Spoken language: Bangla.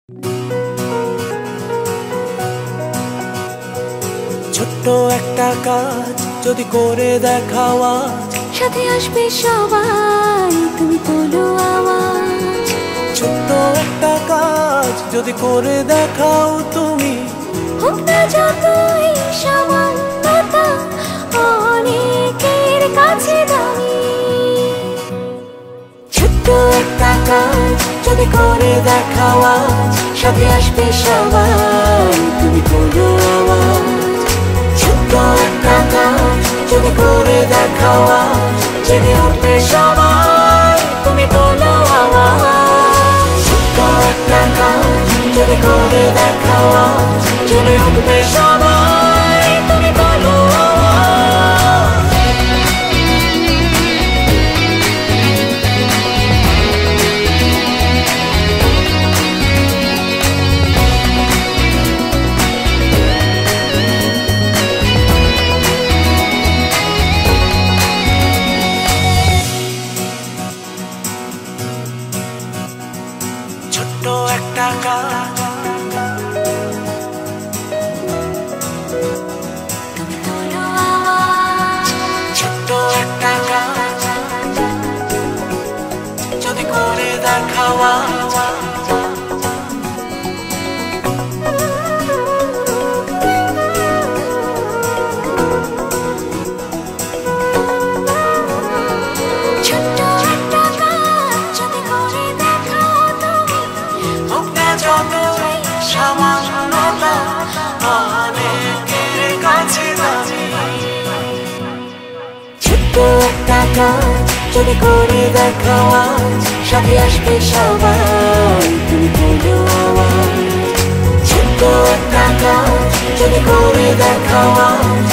ছোট্ট একটা কাজ যদি করে দেখাও আজ, সাথে আসবে সবাই, তুমি তোলো আওয়াজ। ছোট্ট একটা কাজ যদি করে দেখাও তুমি, হোক না যতই সামান্যতা অনেকের কাছে দামি। ছোট্ট একটা কাজ যদি করে দেখাও আজ, সাথে আসবে সবাই, তুমি তোলো আওয়াজ। ছোট্ট একটা কাজ যদি করে দেখাও আজ, জেগে উঠবে সবাই তুমি তোলো আওয়াজ। ছোট্ট একটা কাজ যদি করে দেখাও আজ, জেগে উঠবে সবাই তুমি তোলো আওয়াজ। ছোট্ট একটা কাজ তুমি তোলো আওয়াজ। ছোট্ট একটা কাজ যদি করে দেখাও আজ, ছোট্ট একটা কাজ যদি করে দেখাও তুমি, হোক না যতই সামান্যতা অনেকের কাছে দামি। ছোট্ট একটা কাজ যদি করে দেখাও আজ, সাথে আসবে সবাই তুমি তোলো আওয়াজ। ছোট্ট একটা কাজ যদি করে দেখাও আজ,